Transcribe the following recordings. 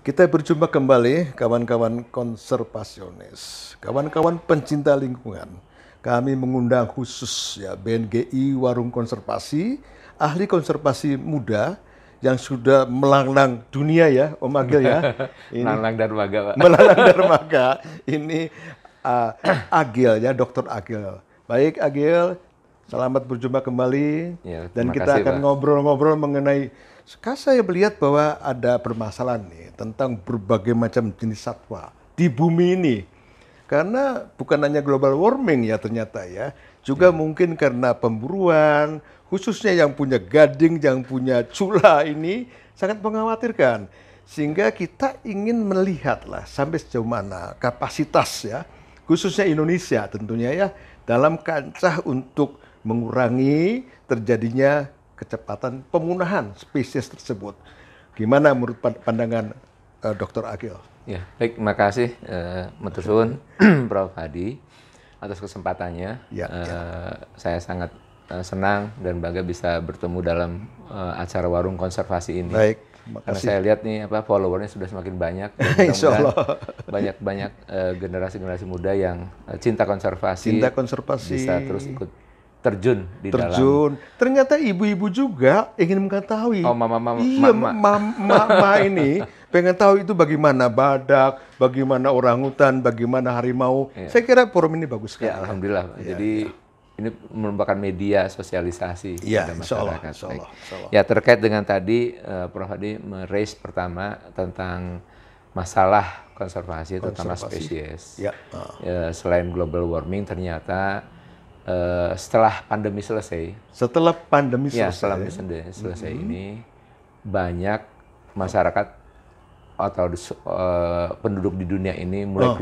Kita berjumpa kembali, kawan-kawan konservasionis, kawan-kawan pencinta lingkungan. Kami mengundang khusus ya BNGI Warung Konservasi, ahli konservasi muda yang sudah melanglang dunia ya, Om Agil ya. Melanglang Dermaga, Pak. Melanglang dermaga. Ini Agil ya, Dr. Agil. Baik Agil, selamat berjumpa kembali. Ya, Dan terima kita kasih, akan Pak. ngobrol-ngobrol mengenai, sekarang saya melihat bahwa ada permasalahan nih tentang berbagai macam jenis satwa di bumi ini. Karena bukan hanya global warming ya ternyata ya, juga mungkin karena pemburuan, khususnya yang punya gading, yang punya cula ini sangat mengkhawatirkan. Sehingga kita ingin melihatlah sampai sejauh mana kapasitas ya, khususnya Indonesia tentunya ya, dalam kancah untuk mengurangi terjadinya kecepatan pemunahan spesies tersebut. Gimana menurut pandangan Dr. Agil? Ya, baik, terima kasih Matur suwun Prof. Hadi atas kesempatannya. Ya, Saya sangat senang dan bangga bisa bertemu dalam acara warung konservasi ini. Baik, terima Karena kasih. saya lihat nih followernya sudah semakin banyak. Insya Allah. Banyak generasi-generasi muda yang cinta konservasi, Cinta konservasi. bisa terus ikut terjun di dalam. Terjun. Ternyata ibu-ibu juga ingin mengetahui. Oh, mama, Iya, mama. mama ini pengen tahu itu bagaimana badak, bagaimana orangutan, bagaimana harimau. Saya kira forum ini bagus sekali. Ya, alhamdulillah, Pak. Jadi ini merupakan media sosialisasi Iya, kepada insya Allah, masyarakat. insya Allah, Baik. insya Allah. Ya, terkait dengan tadi Prof. Hadi meraise pertama tentang masalah konservasi, terutama spesies. Ya. Ya, selain global warming, ternyata setelah pandemi selesai, Setelah pandemi ya selesai, setelah pandemi selesai ini banyak masyarakat atau penduduk di dunia ini mulai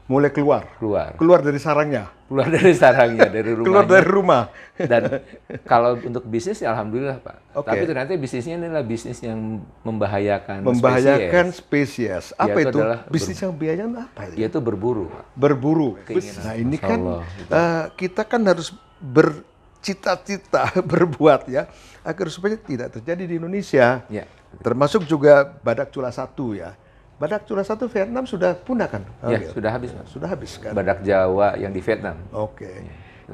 mulai keluar dari sarangnya, keluar dari sarangnya, dari rumahnya. keluar dari rumah. Dan kalau untuk bisnis ya alhamdulillah, Pak. Oke. Tapi ternyata bisnisnya ini adalah bisnis yang membahayakan Spesies. Apa Yaitu itu? adalah Bisnis yang membahayakan apa itu? yaitu berburu, Pak. Berburu. Keinginan. Nah ini Masya kan Allah, kita kan harus bercita-cita berbuat ya agar supaya tidak terjadi di Indonesia. Ya. Termasuk juga badak cula satu ya. Badak cula satu Vietnam sudah punah kan? Ya, Oke. sudah habis, Pak. Sudah habis kan? Badak Jawa yang di Vietnam. Oke.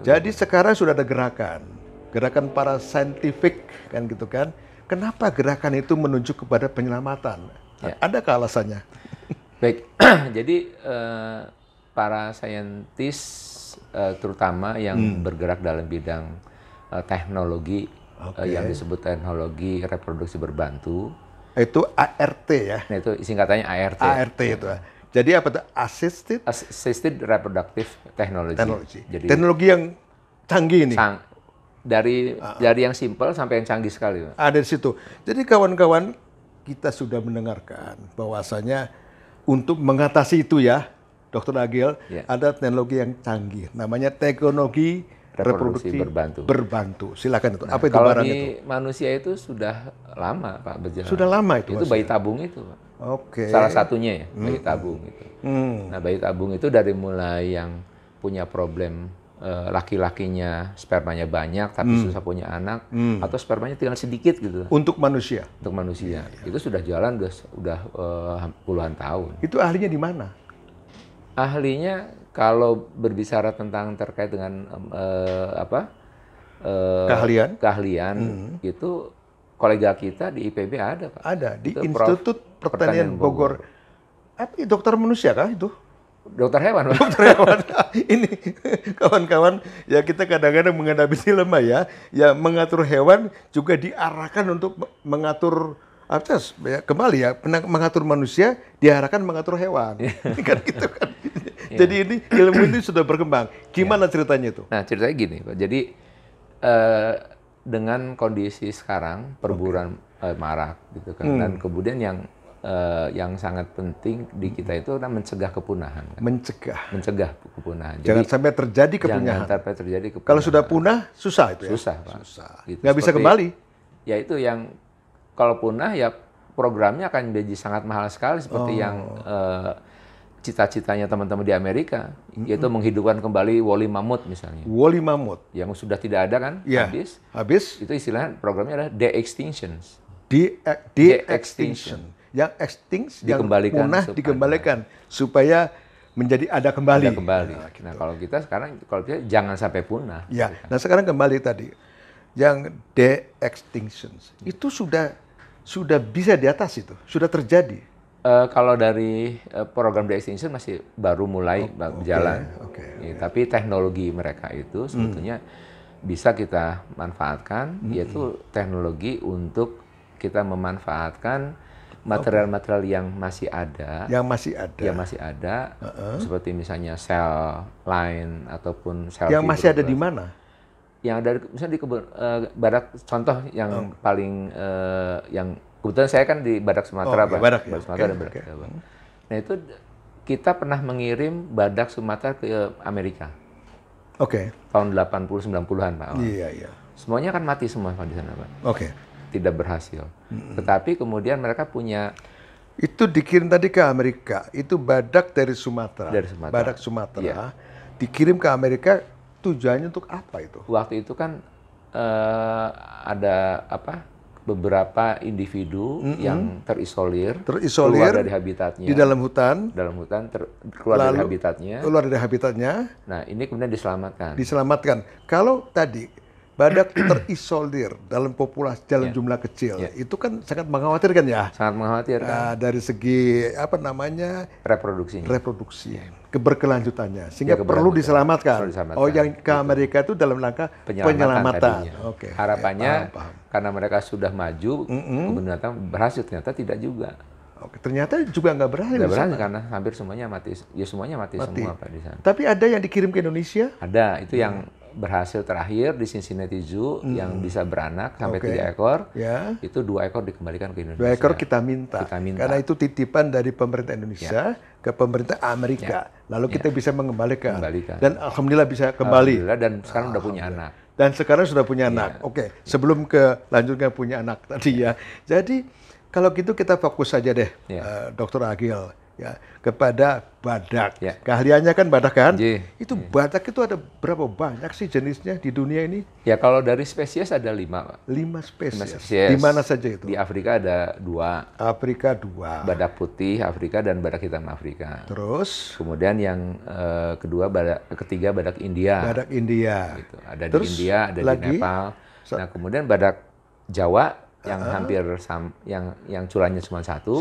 Jadi sekarang sudah ada gerakan para saintifik kan gitu kan. Kenapa gerakan itu menuju kepada penyelamatan? Ya. Adakah alasannya? Baik, jadi para saintis terutama yang bergerak dalam bidang teknologi yang disebut teknologi reproduksi berbantu. Itu ART ya. Nah, itu singkatannya ART. ART itu. Jadi apa itu? Assisted Reproductive Technology. Jadi teknologi yang canggih ini. dari yang simpel sampai yang canggih sekali, Pak. Ada di situ. Jadi kawan-kawan, kita sudah mendengarkan bahwasanya untuk mengatasi itu ya, Dr. Agil, ada teknologi yang canggih. Namanya teknologi reproduksi berbantu. Silakan itu. Apa itu kalau barang di itu? manusia itu sudah lama, Pak, berjalan. Sudah lama itu. Itu bayi tabung itu, Pak. Oke. Salah satunya ya, bayi tabung itu. Nah, bayi tabung itu dari mulai yang punya problem laki-lakinya spermanya banyak tapi susah punya anak, atau spermanya tinggal sedikit gitu. Untuk manusia. Untuk manusia. Itu sudah jalan udah puluhan tahun. Itu ahlinya di mana? Ahlinya kalau berbicara tentang terkait dengan keahlian itu kolega kita di IPB ada, Pak. Ada di Itu Institut Pertanian Bogor. Apa dokter manusia kah itu? Dokter hewan, Pak. Dokter hewan. Ini kawan-kawan ya, kita kadang-kadang menghadapi dilema ya. Ya mengatur hewan juga diarahkan untuk mengatur kembali ya, mengatur manusia diarahkan mengatur hewan. Kan gitu kan. Jadi ini ilmu ini sudah berkembang. Gimana ceritanya itu? Nah, ceritanya gini, Pak. Jadi dengan kondisi sekarang perburuan marak gitu kan, dan kemudian yang sangat penting di kita itu adalah mencegah kepunahan. Kan? Mencegah kepunahan. Jangan sampai terjadi kepunahan. Jangan sampai terjadi kepunahan. Kalau sudah punah, susah itu ya? Susah, Pak. Susah. Gitu. Nggak bisa kembali. Ya itu yang kalau punah ya programnya akan menjadi sangat mahal sekali seperti yang cita-citanya teman-teman di Amerika, yaitu menghidupkan kembali woolly mammoth misalnya. Woolly mammoth. Yang sudah tidak ada kan, ya, habis. Itu istilahnya programnya adalah de-extinction. De-extinction. yang extinct, yang Dikembalikan punah supaya- dikembalikan supaya menjadi ada kembali. Ada kembali. Nah, gitu. Nah, kalau kita sekarang, kalau kita jangan sampai punah. Ya, nah sekarang kembali tadi, yang de-extinction itu sudah bisa di atas itu, sudah terjadi. Kalau dari program de-extinction masih baru mulai berjalan. oke. Ya, tapi teknologi mereka itu sebetulnya bisa kita manfaatkan, yaitu teknologi untuk kita memanfaatkan material-material yang masih ada. Yang masih ada, seperti misalnya sel line ataupun sel Yang masih ada fibroblast. di mana? Yang ada misalnya di kebun badak, contoh yang paling yang kebetulan saya kan di Badak Sumatera, iya, Badak ya. Sumatera dan Oke, Badak Jawa. Nah itu kita pernah mengirim badak Sumatera ke Amerika Oke. tahun 80-90-an Pak. Iya. Semuanya kan mati semua Pak di sana Pak. Oke. Tidak berhasil. Tetapi kemudian mereka punya Itu dikirim tadi ke Amerika. Itu badak dari Sumatera. Dari Sumatera. Badak Sumatera Iya. dikirim ke Amerika. Tujuannya untuk apa itu? waktu itu kan ada beberapa individu yang terisolir keluar dari habitatnya di dalam hutan, keluar dari habitatnya. keluar dari habitatnya, Nah ini kemudian diselamatkan. Kalau tadi badak terisolir dalam populasi dalam jumlah kecil, itu kan sangat mengkhawatirkan ya. Sangat mengkhawatirkan Dari segi reproduksi, keberkelanjutannya, sehingga perlu diselamatkan. Oh, yang ke Amerika itu dalam langkah penyelamatan. Oke. Harapannya karena mereka sudah maju, kemudian berhasil, ternyata tidak juga. Oke, ternyata juga nggak berhasil. Nggak berhasil karena hampir semuanya mati. Ya semuanya mati semua Pak di sana. Tapi ada yang dikirim ke Indonesia? Ada, itu yang berhasil terakhir di Cincinnati Zoo yang bisa beranak sampai 3 ekor. Ya. Itu 2 ekor dikembalikan ke Indonesia. 2 ekor kita minta. Karena itu titipan dari pemerintah Indonesia ke pemerintah Amerika. Lalu kita bisa mengembalikan. Dan alhamdulillah bisa kembali. Alhamdulillah, dan sekarang udah punya anak. Dan sekarang sudah punya anak. Oke, sebelum ke lanjutnya punya anak tadi ya. Jadi kalau gitu kita fokus saja deh, Dr. Agil, ya, kepada badak. Keahliannya kan badak kan? Itu badak itu ada berapa banyak sih jenisnya di dunia ini? Ya kalau dari spesies ada 5 Pak. 5 spesies. Di mana saja itu? Di Afrika ada 2. Afrika 2. Badak putih Afrika dan badak hitam Afrika. Terus? Kemudian yang ketiga badak India. Badak India. Gitu. Ada di India, ada di Nepal. Nah kemudian badak Jawa yang hampir yang culanya cuma satu.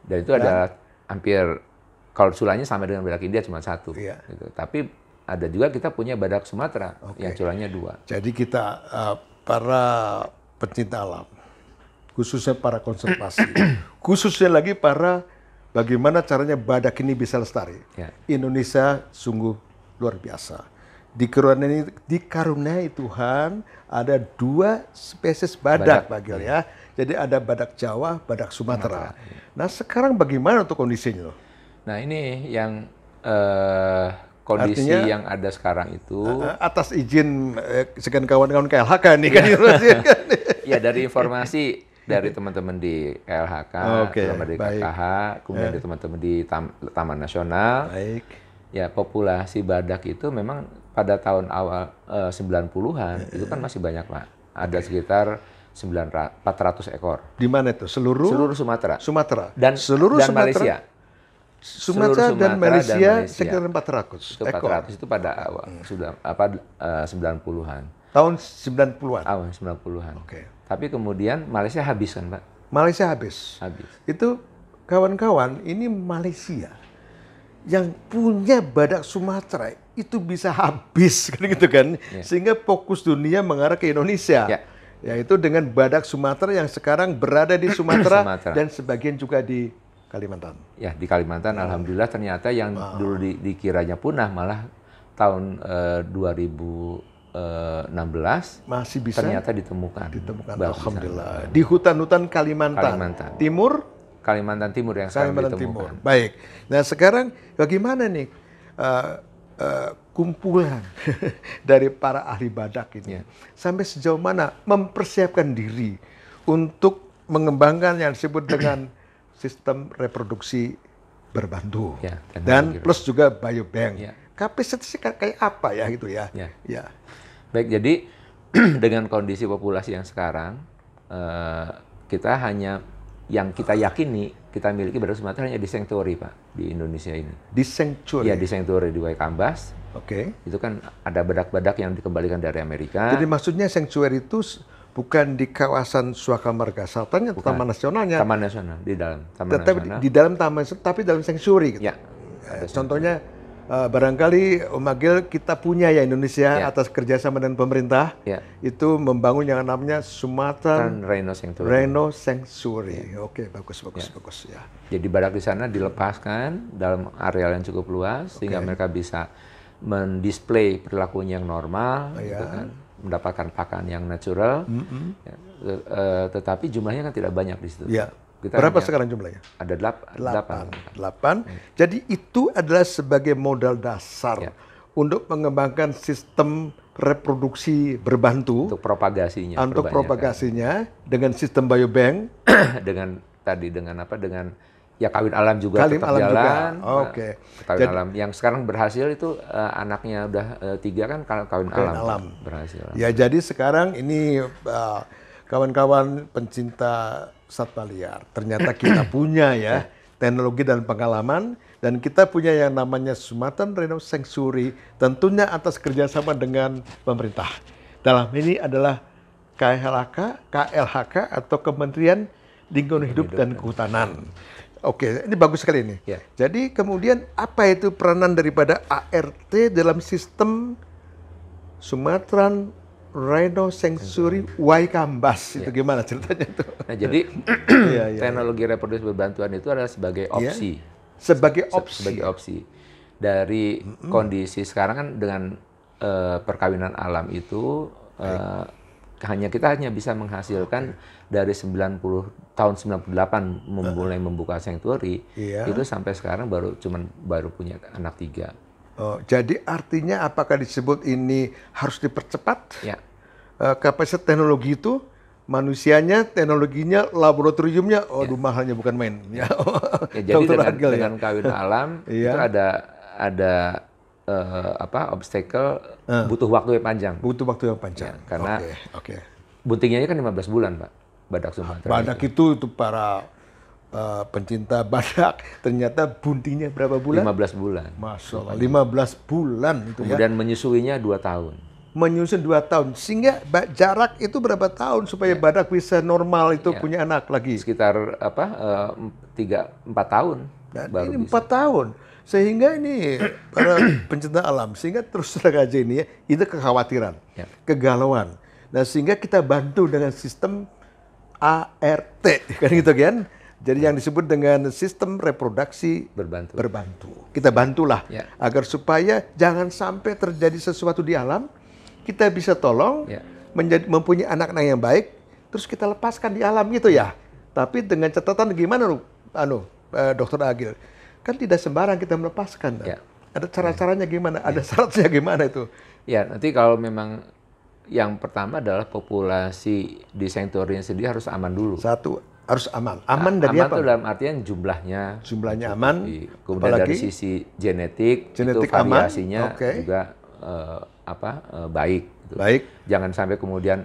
Dan itu ada hampir, kalau culanya sama dengan badak India cuma 1. Gitu. Tapi ada juga kita punya badak Sumatera yang culanya 2. Jadi kita para pencinta alam, khususnya para konservasi, khususnya lagi para bagaimana caranya badak ini bisa lestari. Indonesia sungguh luar biasa. Dikaruniai Tuhan ada 2 spesies badak Pak Gil ya. Jadi ada badak Jawa, badak Sumatera. Nah sekarang bagaimana untuk kondisinya? Nah ini yang kondisi yang ada sekarang itu atas izin sekian kawan-kawan KLHK nih kan? Ya dari informasi dari teman-teman di KLHK, teman-teman di KKH, kemudian dari teman-teman di Taman Nasional. Ya populasi badak itu memang pada tahun awal 90-an itu kan masih banyak Pak. Ada sekitar 400 ekor. Di mana itu? Seluruh Sumatera. Dan seluruh Malaysia. Sumatera dan Malaysia sekitar 400 ekor. 400 itu pada awal sudah 90-an. Tahun 90-an. Awal 90-an. Tapi kemudian Malaysia habis kan, Pak? Malaysia habis. Itu kawan-kawan, ini Malaysia yang punya badak Sumatera itu bisa habis kan gitu kan. Sehingga fokus dunia mengarah ke Indonesia. Yaitu dengan badak Sumatera yang sekarang berada di Sumatera dan sebagian juga di Kalimantan. Ya, di Kalimantan alhamdulillah ternyata yang dulu dikiranya punah malah tahun 2016 masih bisa ternyata ditemukan. Alhamdulillah. Di hutan-hutan Kalimantan Timur. Kalimantan Timur yang sekarang ditemukan. Baik. Nah, sekarang bagaimana nih kumpulan dari para ahli badak ini sampai sejauh mana mempersiapkan diri untuk mengembangkan yang disebut dengan sistem reproduksi berbantu dan plus juga biobank. Kapasitasnya kayak apa ya gitu ya? Baik, jadi dengan kondisi populasi yang sekarang kita hanya yang kita yakini kita miliki badak Sumatera hanya di sanctuary, Pak, di Indonesia ini. Di sanctuary? Ya, di sanctuary di Waikambas. Oke. Itu kan ada badak-badak yang dikembalikan dari Amerika. Jadi maksudnya sanctuary itu bukan di kawasan Suaka Marga Selatan, Taman Nasionalnya. Taman Nasional, di dalam Taman Nasional. Di dalam taman, tapi dalam sanctuary gitu. Ya. Contohnya, barangkali Om Agil kita punya ya Indonesia atas kerjasama dengan pemerintah itu membangun yang namanya Sumatran Rhino Sanctuary. Rhino Sanctuary. Oke, bagus ya. Jadi badak di sana dilepaskan dalam areal yang cukup luas sehingga mereka bisa mendisplay perilakunya yang normal, gitu kan, mendapatkan pakan yang natural. Tetapi jumlahnya kan tidak banyak di situ. Ya. Berapa sekarang jumlahnya? Ada 8. Jadi itu adalah sebagai modal dasar untuk mengembangkan sistem reproduksi berbantu. Untuk propagasinya. Untuk propagasinya dengan sistem biobank. dengan ya kawin alam juga tetap jalan. Oke. Kawin alam yang sekarang berhasil itu anaknya udah 3 kan kawin alam berhasil. Ya, jadi sekarang ini kawan-kawan pencinta satwa liar, ternyata kita punya ya teknologi dan pengalaman, dan kita punya yang namanya Sumatran Rhino Sanctuary, tentunya atas kerjasama dengan pemerintah. Dalam ini adalah KLHK atau Kementerian Lingkungan Hidup dan Kehutanan. Oke, ini bagus sekali ini. Jadi kemudian apa itu peranan daripada ART dalam sistem Sumatran Rhino Sanctuary Waikambas? Itu gimana ceritanya tuh? Nah, jadi teknologi reproduksi berbantuan itu adalah sebagai opsi. Sebagai opsi. Dari kondisi sekarang kan dengan perkawinan alam itu kita hanya bisa menghasilkan dari tahun 98 mulai membuka sanctuary itu sampai sekarang baru punya anak 3. Oh, jadi artinya apakah disebut ini harus dipercepat? Ya. Kapasitas teknologi itu, manusianya, teknologinya, laboratoriumnya, mahalnya bukan main. Jadi dengan kawin alam itu ada obstacle, butuh waktu yang panjang. Butuh waktu yang panjang. Karena buntingnya kan 15 bulan, Pak, badak Sumatera. Badak itu para pencinta badak, ternyata buntingnya berapa bulan? 15 bulan. Masya Allah, 15 bulan itu. Kemudian menyusuinya 2 tahun. Menyusui 2 tahun, sehingga jarak itu berapa tahun supaya badak bisa normal itu punya anak lagi? Sekitar 3-4 tahun. Dan ini 4 tahun, sehingga ini para pencinta alam, sehingga terus terang aja ini itu kekhawatiran, kegalauan. Nah, sehingga kita bantu dengan sistem ART, kan gitu kan? Jadi yang disebut dengan sistem reproduksi berbantu. Kita bantulah agar supaya jangan sampai terjadi sesuatu di alam, kita bisa tolong mempunyai anak-anak yang baik, terus kita lepaskan di alam gitu ya. Tapi dengan catatan gimana Dokter Agil? Kan tidak sembarang kita melepaskan. Ada cara-caranya gimana? Ada syaratnya gimana itu? Ya, nanti kalau memang yang pertama adalah populasi di sanctuary sendiri harus aman dulu. Satu, harus aman. Aman dari apa? Aman itu dalam artian jumlahnya. Jumlahnya aman. Kemudian dari sisi genetik itu variasinya juga baik. Gitu. Baik. Jangan sampai kemudian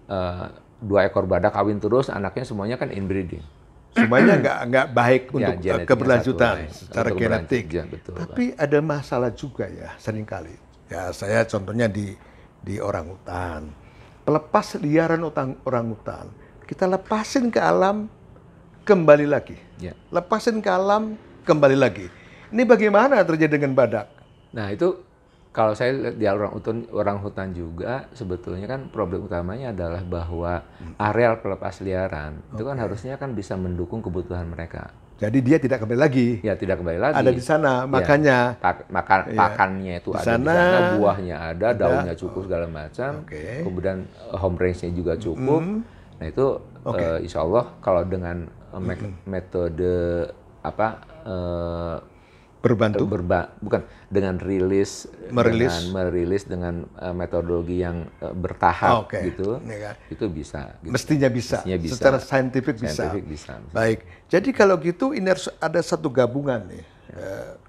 2 ekor badak kawin terus, anaknya semuanya kan inbreeding. Semuanya nggak baik untuk keberlanjutan secara genetik. Betul, tapi ada masalah juga ya seringkali. Ya, saya contohnya di orangutan. Pelepas liaran orangutan. Kita lepasin ke alam, kembali lagi. Lepasin ke alam, kembali lagi. Ini bagaimana terjadi dengan badak? Nah, itu kalau saya lihat di orangutan juga, sebetulnya kan problem utamanya adalah bahwa areal pelepas liaran itu kan harusnya kan bisa mendukung kebutuhan mereka. Jadi dia tidak kembali lagi. Ya, tidak kembali lagi. Ada di sana, makanya. Pakannya itu ada di sana, buahnya ada, daunnya cukup segala macam. Kemudian home range-nya juga cukup. Nah, itu insya Allah kalau dengan metode berbantu, bukan dengan merilis dengan metodologi yang bertahap gitu, itu bisa. Gitu. Mestinya bisa. Secara saintifik bisa. Baik. Jadi kalau gitu ini harus ada satu gabungan nih,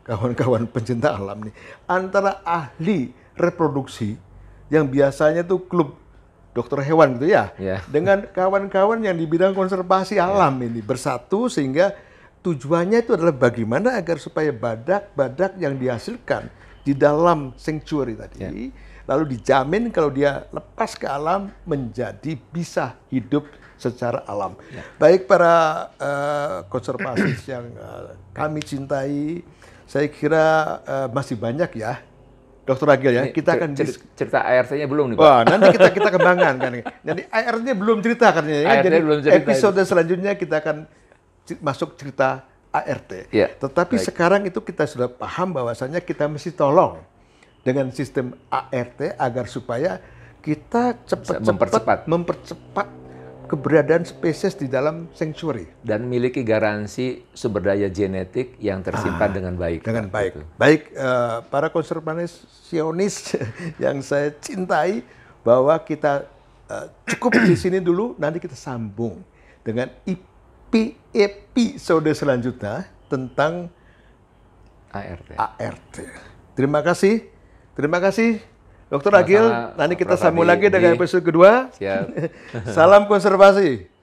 kawan-kawan pencinta alam nih, antara ahli reproduksi yang biasanya tuh klub dokter hewan gitu ya, Ya. dengan kawan-kawan yang di bidang konservasi alam ini bersatu sehingga tujuannya itu adalah bagaimana agar supaya badak-badak yang dihasilkan di dalam sanctuary tadi, lalu dijamin kalau dia lepas ke alam menjadi bisa hidup secara alam. Baik para konservasis yang kami cintai, saya kira masih banyak ya, Dokter Agil ya. Kita akan cerita ART-nya belum nih, Pak. wah, nanti kita kembangkan kan. Jadi ART-nya belum cerita katanya ya. ART Jadi belum cerita episode selanjutnya kita akan masuk cerita ART. Ya, Tetapi sekarang itu kita sudah paham bahwasanya kita mesti tolong dengan sistem ART agar supaya kita cepat-cepat mempercepat keberadaan spesies di dalam sanctuary. Dan miliki garansi sumber daya genetik yang tersimpan dengan baik. Dengan baik. Gitu. Baik, para konservasionis yang saya cintai, bahwa kita cukup di sini dulu, nanti kita sambung dengan episode selanjutnya tentang ART. Terima kasih. Terima kasih, Dokter Agil. Nanti kita sambung lagi dengan episode kedua. Siap. Salam konservasi.